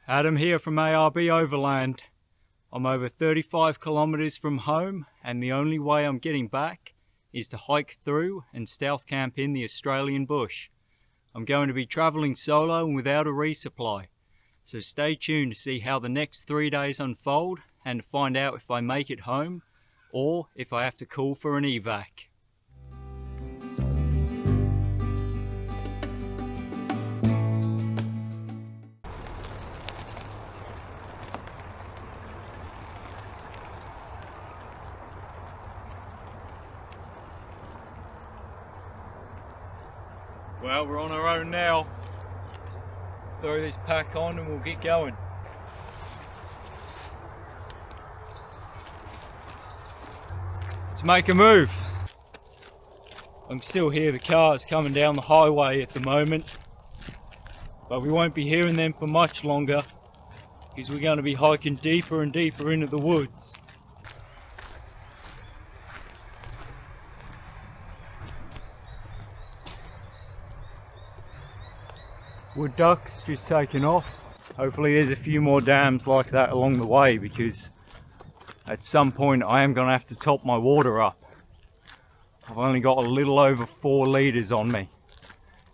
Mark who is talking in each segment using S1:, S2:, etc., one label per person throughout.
S1: Adam here from ARB Overland. I'm over 35 kilometers from home, and the only way I'm getting back is to hike through and stealth camp in the Australian bush. I'm going to be traveling solo and without a resupply, so stay tuned to see how the next 3 days unfold and to find out if I make it home or if I have to call for an evac. Well, we're on our own now. Throw this pack on and we'll get going. Let's make a move. I'm still hear the cars coming down the highway at the moment, but we won't be hearing them for much longer because we're going to be hiking deeper and deeper into the woods. Wood ducks just taking off. Hopefully there's a few more dams like that along the way, because at some point I am going to have to top my water up. I've only got a little over 4 litres on me,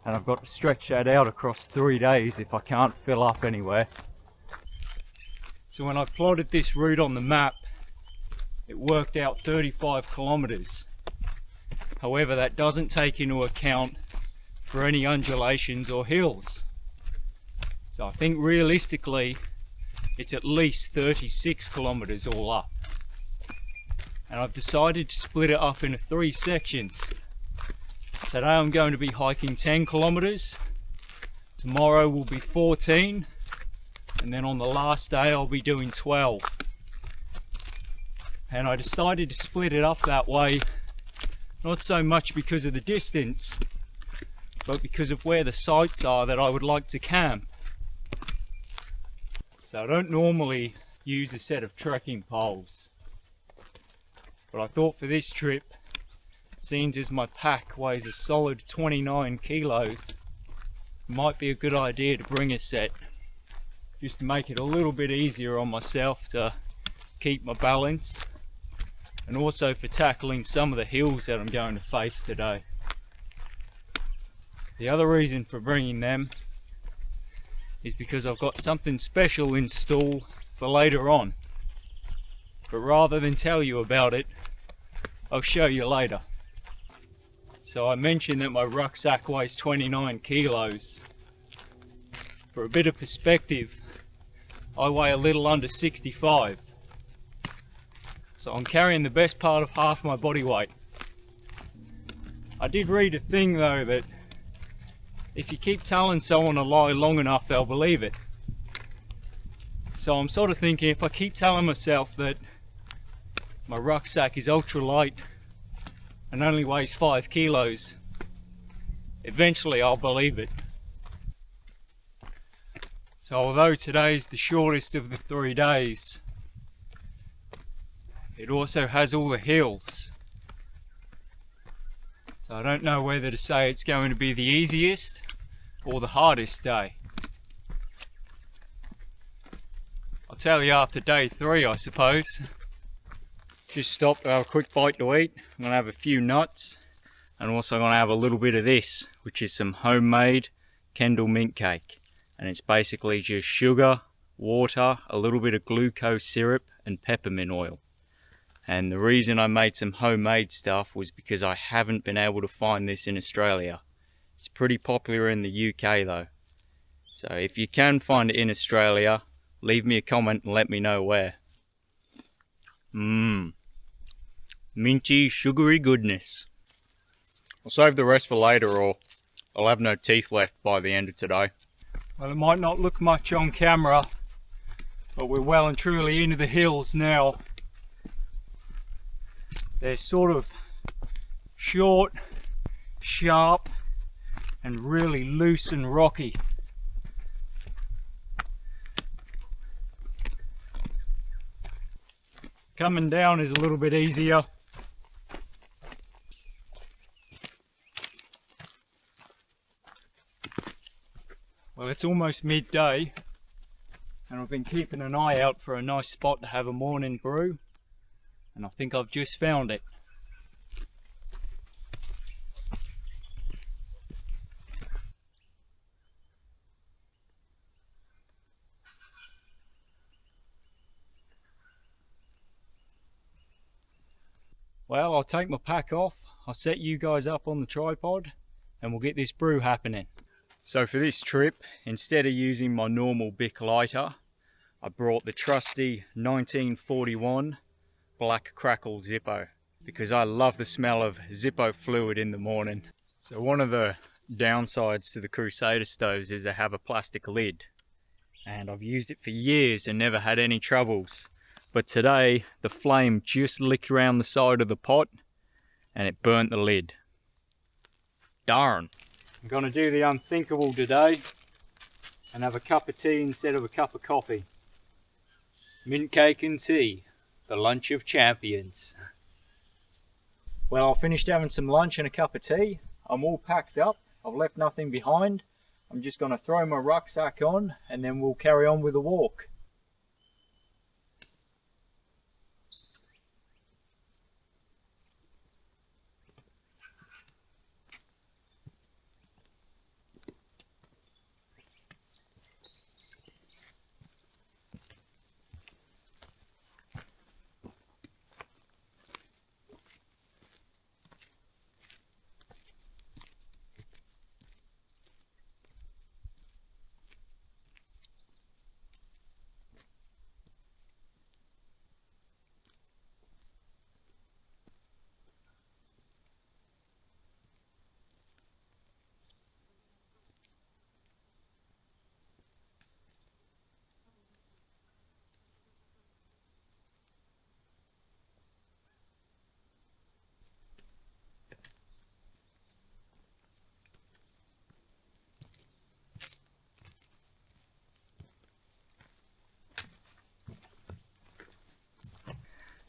S1: and I've got to stretch that out across 3 days if I can't fill up anywhere. So when I plotted this route on the map, it worked out 35 kilometres. However, that doesn't take into account for any undulations or hills. So I think realistically it's at least 36 kilometers all up. And I've decided to split it up into 3 sections. Today I'm going to be hiking 10 kilometers, tomorrow will be 14, and then on the last day I'll be doing 12. And I decided to split it up that way, not so much because of the distance, but because of where the sites are that I would like to camp. So I don't normally use a set of trekking poles, but I thought for this trip, seeing as my pack weighs a solid 29 kilos, it might be a good idea to bring a set, just to make it a little bit easier on myself to keep my balance, and also for tackling some of the hills that I'm going to face today. The other reason for bringing them is because I've got something special in store for later on. But rather than tell you about it, I'll show you later. So I mentioned that my rucksack weighs 29 kilos. For a bit of perspective, I weigh a little under 65. So I'm carrying the best part of half my body weight. I did read a thing though that if you keep telling someone a lie long enough, they'll believe it. So I'm sort of thinking, if I keep telling myself that my rucksack is ultra light and only weighs 5 kilos, eventually I'll believe it. So although today is the shortest of the 3 days, it also has all the hills. So I don't know whether to say it's going to be the easiest or the hardest day. I'll tell you after day 3, I suppose. Just stopped to have a quick bite to eat. I'm going to have a few nuts, and also going to have a little bit of this, which is some homemade Kendal mint cake. And it's basically just sugar, water, a little bit of glucose syrup and peppermint oil. And the reason I made some homemade stuff was because I haven't been able to find this in Australia. It's pretty popular in the UK though. So if you can find it in Australia, leave me a comment and let me know where. Minty, sugary goodness. I'll save the rest for later, or I'll have no teeth left by the end of today. Well, it might not look much on camera, but we're well and truly into the hills now. They're sort of short, sharp, and really loose and rocky. Coming down is a little bit easier. Well, it's almost midday, and I've been keeping an eye out for a nice spot to have a morning brew, and I think I've just found it. Well, I'll take my pack off, I'll set you guys up on the tripod, and we'll get this brew happening. So for this trip, instead of using my normal Bic lighter, I brought the trusty 1941 Black Crackle Zippo, because I love the smell of Zippo fluid in the morning. So one of the downsides to the Crusader stoves is they have a plastic lid, and I've used it for years and never had any troubles. But today the flame just licked around the side of the pot and it burnt the lid. Darn. I'm gonna do the unthinkable today and have a cup of tea instead of a cup of coffee. Mint cake and tea, the lunch of champions. Well, I finished having some lunch and a cup of tea. I'm all packed up, I've left nothing behind. I'm just gonna throw my rucksack on and then we'll carry on with the walk.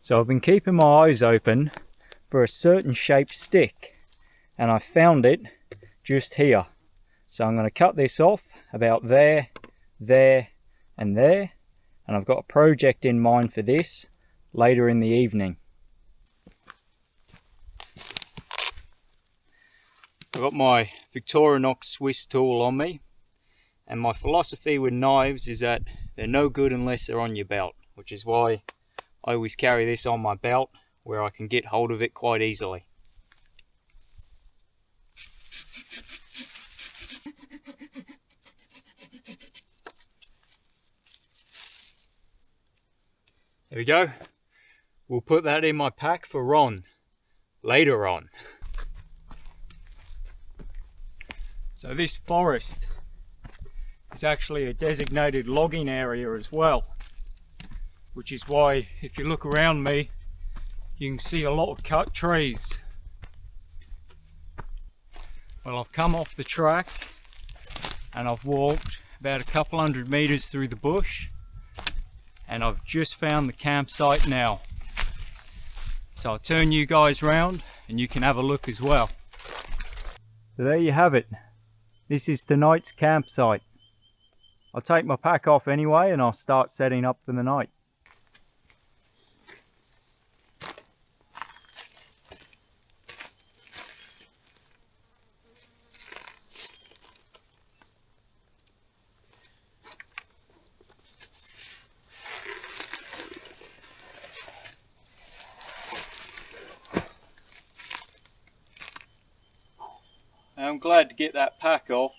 S1: So I've been keeping my eyes open for a certain shaped stick, and I found it just here. So I'm going to cut this off about there, there and there, and I've got a project in mind for this later in the evening. I've got my Victorinox Swiss tool on me, and my philosophy with knives is that they're no good unless they're on your belt, which is why I always carry this on my belt where I can get hold of it quite easily. There we go. We'll put that in my pack for Ron later on. So this forest is actually a designated logging area as well, which is why if you look around me you can see a lot of cut trees. Well, I've come off the track and I've walked about a couple hundred meters through the bush, and I've just found the campsite now. So I'll turn you guys round and you can have a look as well. So there you have it. This is tonight's campsite. I'll take my pack off anyway and I'll start setting up for the night. I'm glad to get that pack off.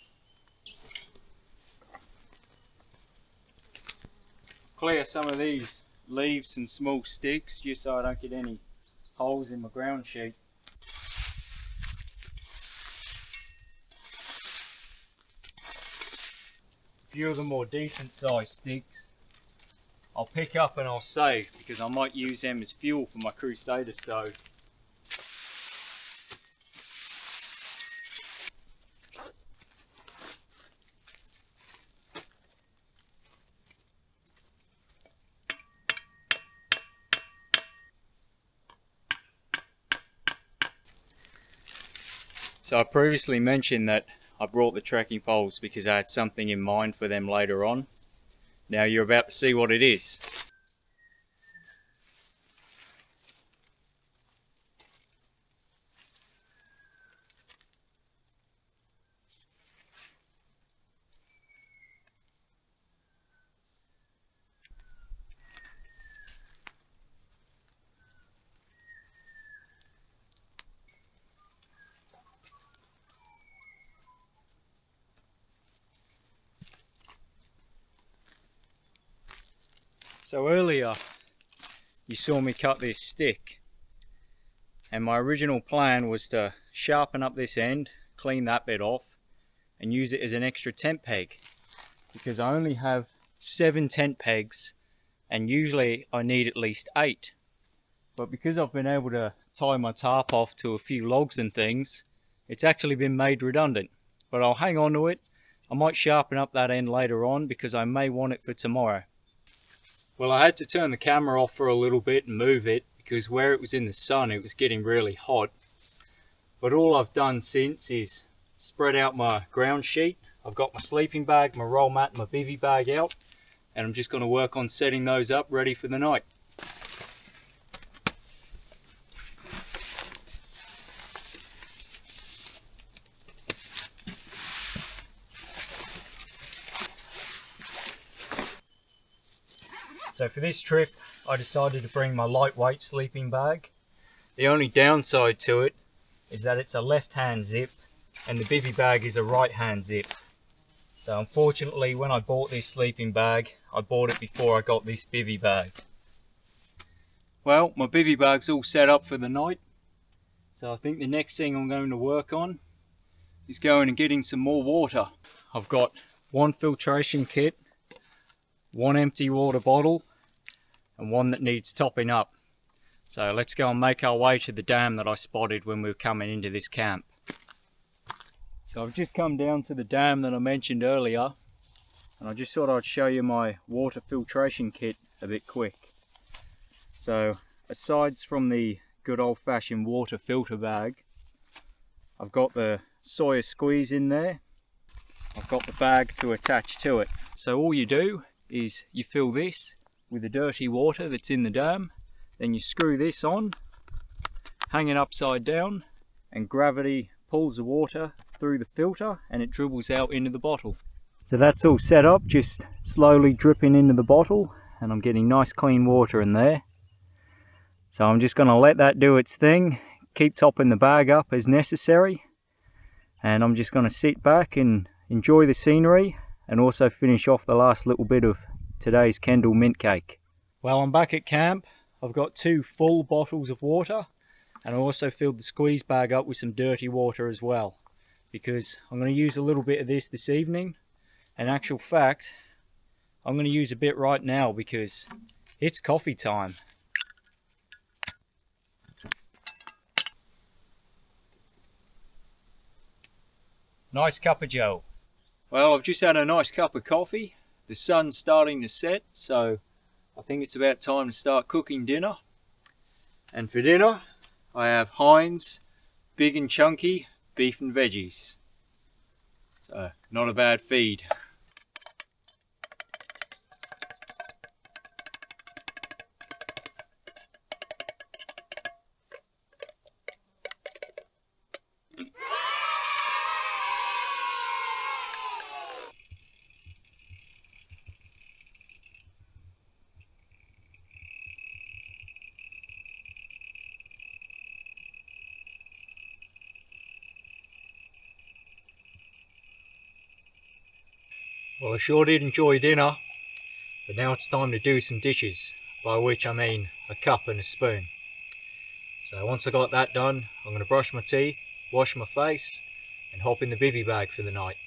S1: Clear some of these leaves and small sticks just so I don't get any holes in my ground sheet. A few of the more decent sized sticks I'll pick up and I'll save, because I might use them as fuel for my Crusader stove. So I previously mentioned that I brought the trekking poles because I had something in mind for them later on. Now you're about to see what it is. So earlier you saw me cut this stick, and my original plan was to sharpen up this end, clean that bit off, and use it as an extra tent peg, because I only have 7 tent pegs and usually I need at least 8. But because I've been able to tie my tarp off to a few logs and things, it's actually been made redundant. But I'll hang on to it. I might sharpen up that end later on because I may want it for tomorrow. Well, I had to turn the camera off for a little bit and move it because where it was in the sun it was getting really hot. But all I've done since is spread out my ground sheet. I've got my sleeping bag, my roll mat, and my bivvy bag out, and I'm just going to work on setting those up ready for the night. So for this trip, I decided to bring my lightweight sleeping bag. The only downside to it is that it's a left-hand zip and the bivvy bag is a right-hand zip. So unfortunately, when I bought this sleeping bag, I bought it before I got this bivvy bag. Well, my bivvy bag's all set up for the night. So I think the next thing I'm going to work on is going and getting some more water. I've got 1 filtration kit, 1 empty water bottle, and 1 that needs topping up. So let's go and make our way to the dam that I spotted when we were coming into this camp. So I've just come down to the dam that I mentioned earlier, and I just thought I'd show you my water filtration kit a bit quick. So aside from the good old-fashioned water filter bag, I've got the Sawyer squeeze in there. I've got the bag to attach to it. So all you do is you fill this with the dirty water that's in the dam, then you screw this on, hang it upside down, and gravity pulls the water through the filter and it dribbles out into the bottle. So that's all set up, just slowly dripping into the bottle, and I'm getting nice clean water in there. So I'm just going to let that do its thing, keep topping the bag up as necessary, and I'm just going to sit back and enjoy the scenery and also finish off the last little bit of today's Kendal mint cake. Well, I'm back at camp. I've got 2 full bottles of water, and I also filled the squeeze bag up with some dirty water as well, because I'm going to use a little bit of this evening. In actual fact, I'm going to use a bit right now because it's coffee time. Nice cup of joe. Well, I've just had a nice cup of coffee. The sun's starting to set, so I think it's about time to start cooking dinner. And for dinner, I have Heinz big and chunky beef and veggies. So, not a bad feed. Well, I sure did enjoy dinner, but now it's time to do some dishes, by which I mean a cup and a spoon. So once I got that done, I'm going to brush my teeth, wash my face, and hop in the bivvy bag for the night.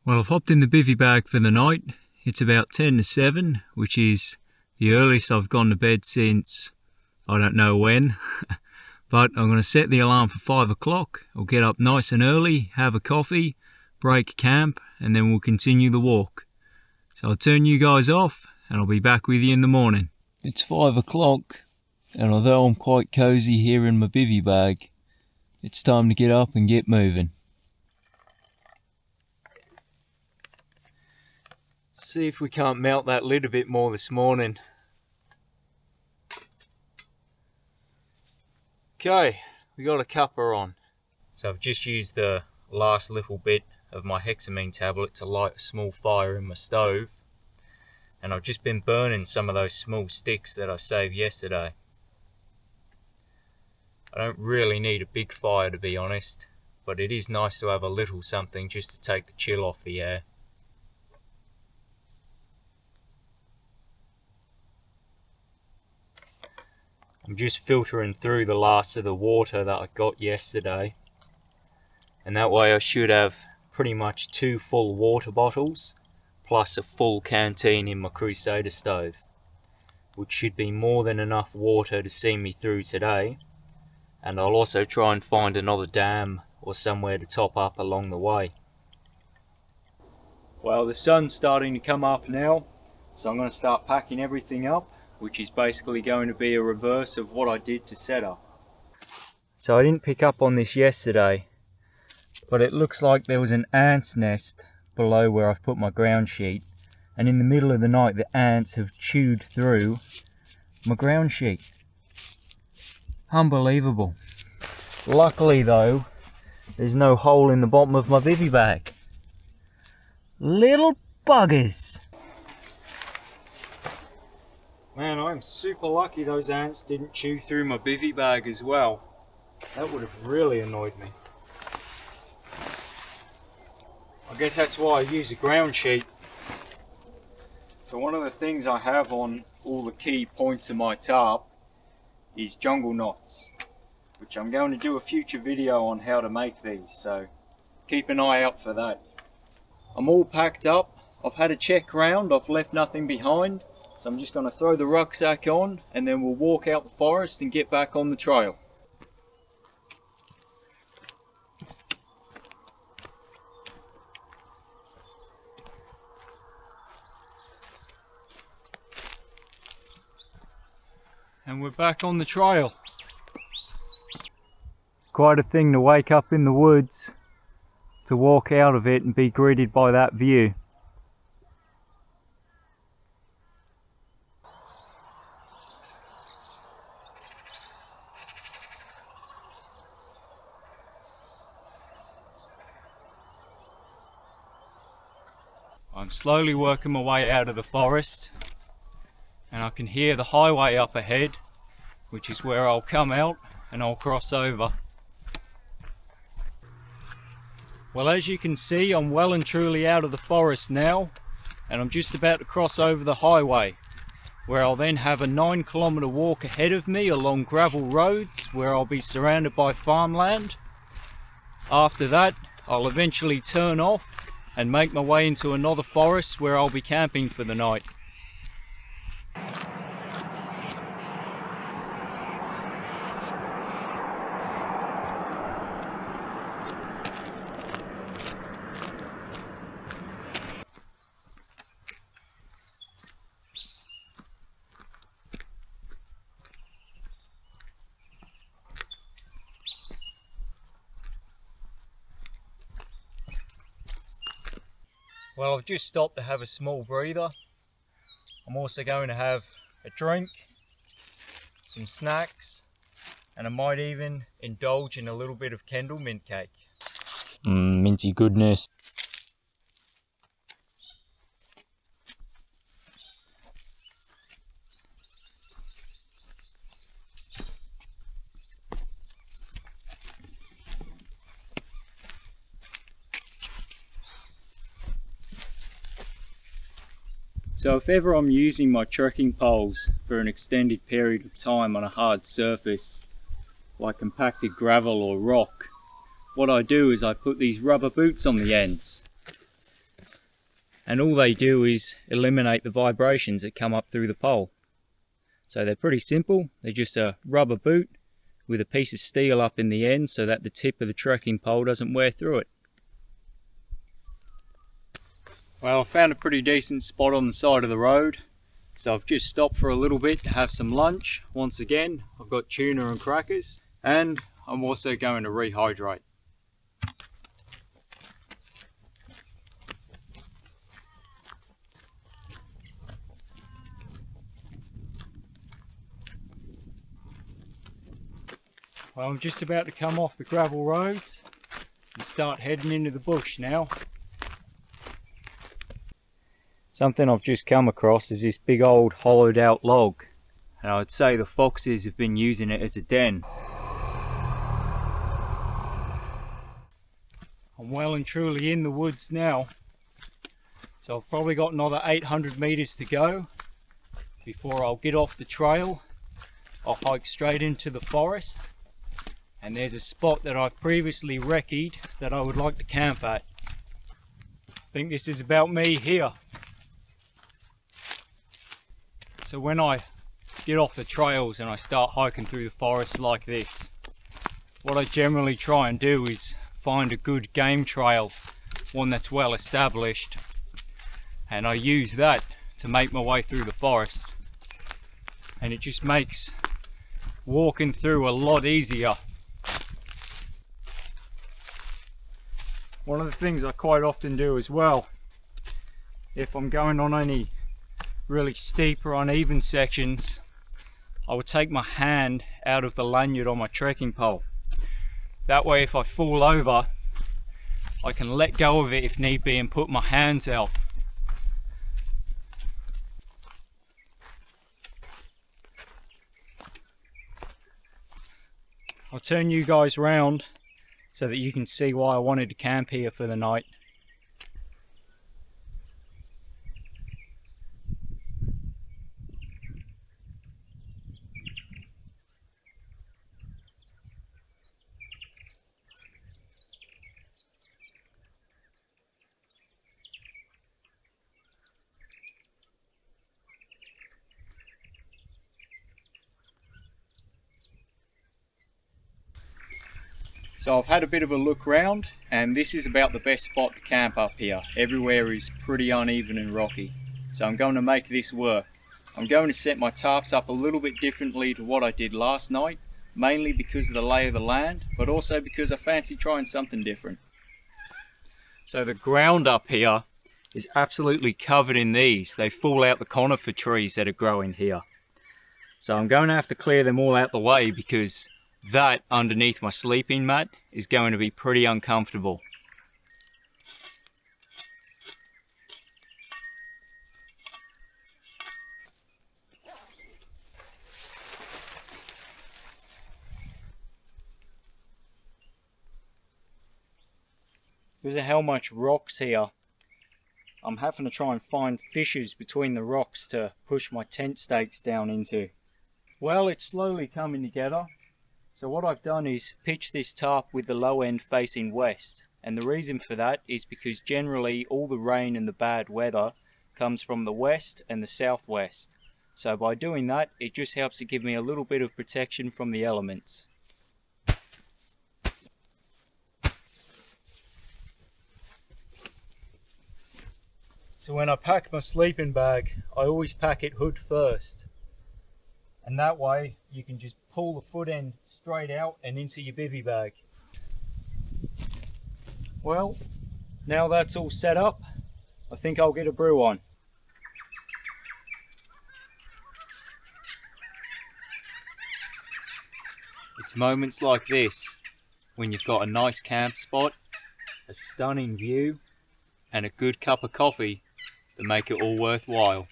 S1: Well, I've hopped in the bivvy bag for the night. It's about 10 to 7, which is the earliest I've gone to bed since I don't know when. But I'm going to set the alarm for 5 o'clock. I'll get up nice and early, have a coffee, break camp, and then we'll continue the walk. So I'll turn you guys off and I'll be back with you in the morning. It's 5 o'clock, and although I'm quite cozy here in my bivvy bag, it's time to get up and get moving. See if we can't melt that lid a bit more this morning. Okay, we got a cuppa on. So I've just used the last little bit of my hexamine tablet to light a small fire in my stove. And I've just been burning some of those small sticks that I saved yesterday. I don't really need a big fire, to be honest, but it is nice to have a little something just to take the chill off the air. I'm just filtering through the last of the water that I got yesterday, and that way I should have pretty much 2 full water bottles plus a full canteen in my Crusader stove, which should be more than enough water to see me through today. And I'll also try and find another dam or somewhere to top up along the way. Well, the sun's starting to come up now, so I'm going to start packing everything up, which is basically going to be a reverse of what I did to set up. So I didn't pick up on this yesterday, but it looks like there was an ant's nest below where I've put my ground sheet, and in the middle of the night the ants have chewed through my ground sheet. Unbelievable. Luckily though, there's no hole in the bottom of my bivvy bag. Little buggers. Man, I'm super lucky those ants didn't chew through my bivvy bag as well. That would have really annoyed me. I guess that's why I use a ground sheet. So one of the things I have on all the key points of my tarp is jungle knots, which I'm going to do a future video on how to make these, so keep an eye out for that. I'm all packed up, I've had a check round, I've left nothing behind, so I'm just going to throw the rucksack on and then we'll walk out the forest and get back on the trail. And we're back on the trail. Quite a thing to wake up in the woods, to walk out of it and be greeted by that view. I'm slowly working my way out of the forest, and I can hear the highway up ahead, which is where I'll come out and I'll cross over. Well, as you can see, I'm well and truly out of the forest now, and I'm just about to cross over the highway, where I'll then have a 9-kilometer walk ahead of me along gravel roads where I'll be surrounded by farmland. After that, I'll eventually turn off and make my way into another forest where I'll be camping for the night. Well, I've just stopped to have a small breather. I'm also going to have a drink, some snacks, and I might even indulge in a little bit of Kendal mint cake. Minty goodness. So if ever I'm using my trekking poles for an extended period of time on a hard surface, like compacted gravel or rock, what I do is I put these rubber boots on the ends. And all they do is eliminate the vibrations that come up through the pole. So they're pretty simple. They're just a rubber boot with a piece of steel up in the end so that the tip of the trekking pole doesn't wear through it. Well, I found a pretty decent spot on the side of the road, so I've just stopped for a little bit to have some lunch. Once again, I've got tuna and crackers, and I'm also going to rehydrate. Well, I'm just about to come off the gravel roads and start heading into the bush now. Something I've just come across is this big old hollowed out log, and I'd say the foxes have been using it as a den. I'm well and truly in the woods now, so I've probably got another 800 meters to go before I'll get off the trail. I'll hike straight into the forest, and there's a spot that I've previously recce'd that I would like to camp at. I think this is about me here. So when I get off the trails and I start hiking through the forest like this, what I generally try and do is find a good game trail, one that's well established, and I use that to make my way through the forest, and it just makes walking through a lot easier. One of the things I quite often do as well, if I'm going on any really steep or uneven sections, I would take my hand out of the lanyard on my trekking pole. That way if I fall over, I can let go of it if need be and put my hands out. I'll turn you guys round so that you can see why I wanted to camp here for the night. So I've had a bit of a look round, and this is about the best spot to camp up here. Everywhere is pretty uneven and rocky, so I'm going to make this work. I'm going to set my tarps up a little bit differently to what I did last night, mainly because of the lay of the land, but also because I fancy trying something different. So the ground up here is absolutely covered in these. They fall out the conifer trees that are growing here. So I'm going to have to clear them all out the way, because that underneath my sleeping mat is going to be pretty uncomfortable. Because of how much rock's here, I'm having to try and find fissures between the rocks to push my tent stakes down into. Well, it's slowly coming together. So what I've done is pitch this tarp with the low end facing west, and the reason for that is because generally all the rain and the bad weather comes from the west and the southwest. So by doing that, it just helps to give me a little bit of protection from the elements. So when I pack my sleeping bag, I always pack it hood first. And that way you can just pull the foot end straight out and into your bivvy bag. Well, now that's all set up, I think I'll get a brew on. It's moments like this, when you've got a nice camp spot, a stunning view, and a good cup of coffee, that make it all worthwhile.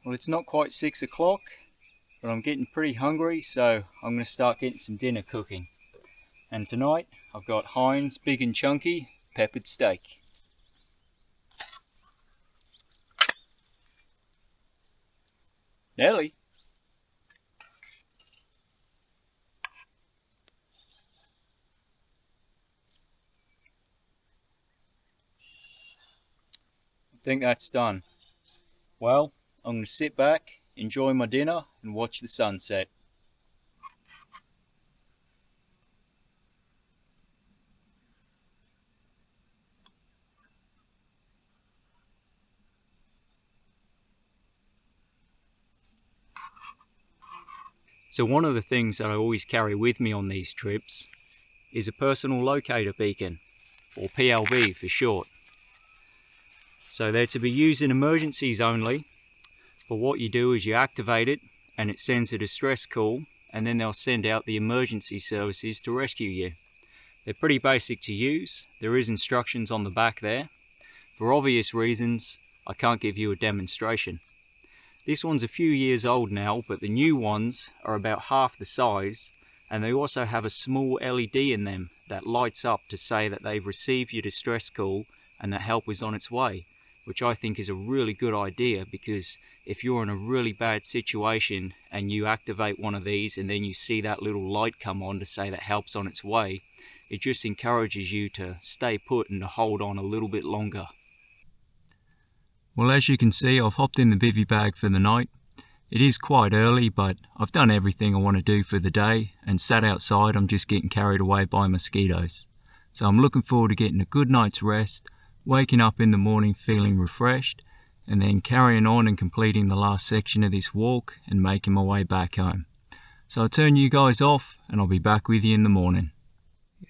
S1: Well, it's not quite 6 o'clock, but I'm getting pretty hungry, so I'm going to start getting some dinner cooking. And tonight, I've got Heinz Big and Chunky peppered steak. Nelly? I think that's done. Well, I'm going to sit back, enjoy my dinner, and watch the sunset. So one of the things that I always carry with me on these trips is a personal locator beacon, or PLB for short. So they're to be used in emergencies only, but what you do is you activate it and it sends a distress call, and then they'll send out the emergency services to rescue you. They're pretty basic to use. There is instructions on the back there. For obvious reasons, I can't give you a demonstration. This one's a few years old now, but the new ones are about half the size, and they also have a small LED in them that lights up to say that they've received your distress call and that help is on its way, which I think is a really good idea, because if you're in a really bad situation and you activate one of these and then you see that little light come on to say that help's on its way, it just encourages you to stay put and to hold on a little bit longer. Well, as you can see, I've hopped in the bivvy bag for the night. It is quite early, but I've done everything I want to do for the day, and sat outside I'm just getting carried away by mosquitoes. So I'm looking forward to getting a good night's rest, waking up in the morning feeling refreshed, and then carrying on and completing the last section of this walk and making my way back home. So I'll turn you guys off and I'll be back with you in the morning.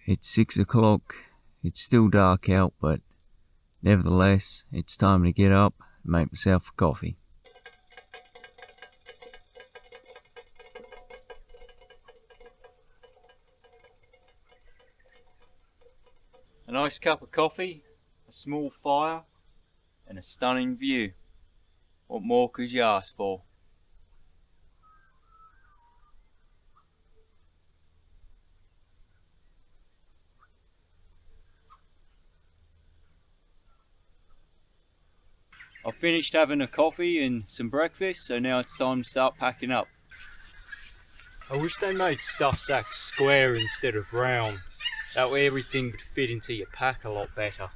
S1: It's 6 o'clock. It's still dark out, but nevertheless, it's time to get up and make myself a coffee. A nice cup of coffee, a small fire, and a stunning view. What more could you ask for? I've finished having a coffee and some breakfast, so now it's time to start packing up. I wish they made stuff sacks square instead of round. That way everything would fit into your pack a lot better.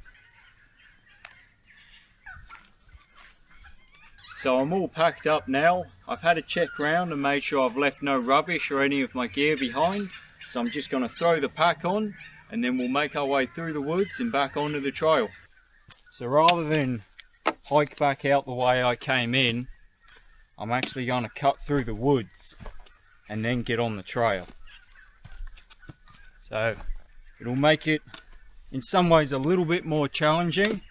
S1: So I'm all packed up now. I've had a check round and made sure I've left no rubbish or any of my gear behind. So I'm just going to throw the pack on and then we'll make our way through the woods and back onto the trail. So rather than hike back out the way I came in, I'm actually going to cut through the woods and then get on the trail. So it'll make it in some ways a little bit more challenging,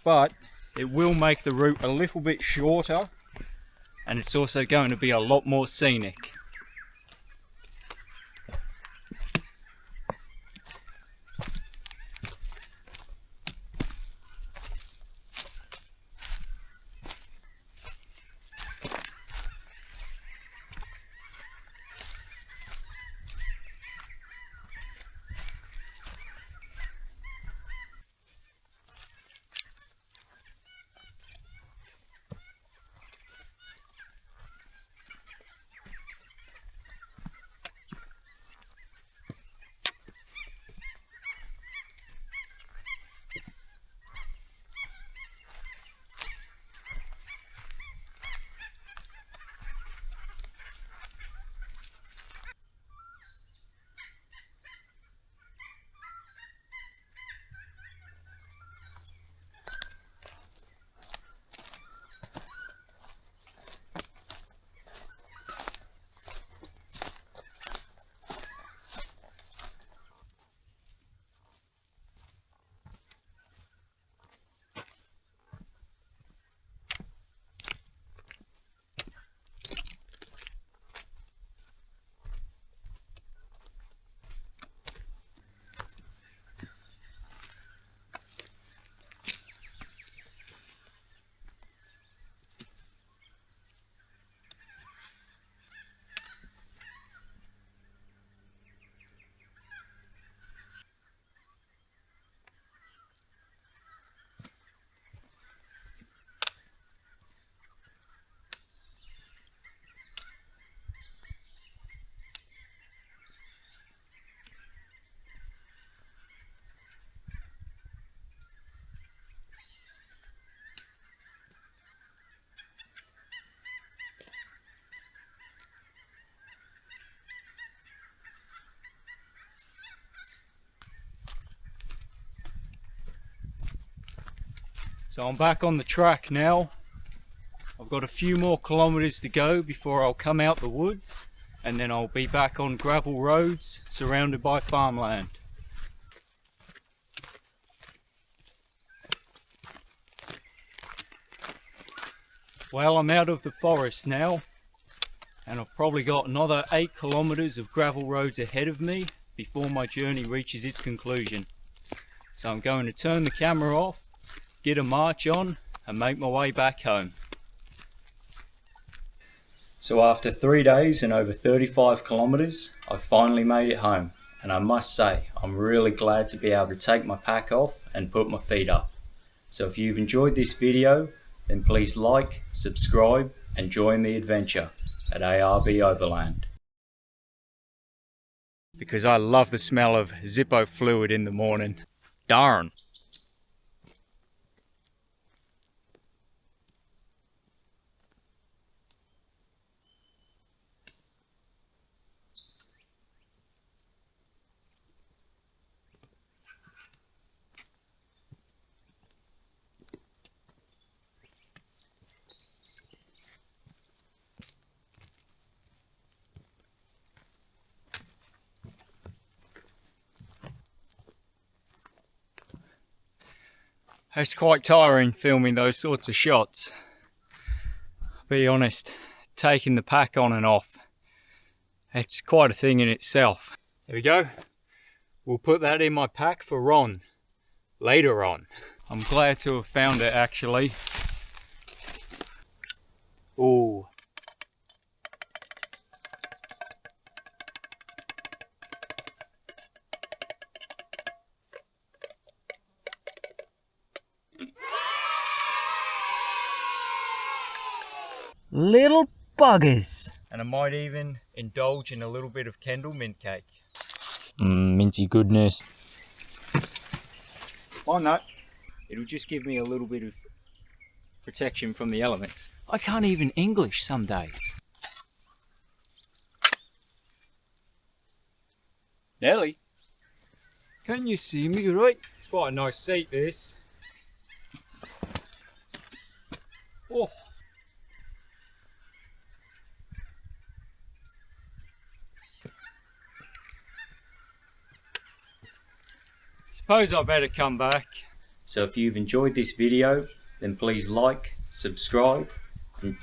S1: but it will make the route a little bit shorter, and it's also going to be a lot more scenic. So I'm back on the track now. I've got a few more kilometers to go before I'll come out the woods, and then I'll be back on gravel roads surrounded by farmland. Well, I'm out of the forest now, and I've probably got another 8 kilometers of gravel roads ahead of me before my journey reaches its conclusion. So I'm going to turn the camera off, get a march on, and make my way back home. So after 3 days and over 35 kilometers, I've finally made it home, and I must say I'm really glad to be able to take my pack off and put my feet up. So if you've enjoyed this video, then please like, subscribe, and join the adventure at ARB Overland. Because I love the smell of Zippo fluid in the morning. Darn! It's quite tiring filming those sorts of shots. I'll be honest, taking the pack on and off, it's quite a thing in itself. There we go. We'll put that in my pack for Ron later on. I'm glad to have found it actually. Ooh. Little buggers. And I might even indulge in a little bit of Kendall mint cake. Minty goodness. Why not? It'll just give me a little bit of protection from the elements. I can't even English some days. Nelly, can you see me right? It's quite a nice seat this. Oh. Suppose I better come back. So if you've enjoyed this video, then please like, subscribe, and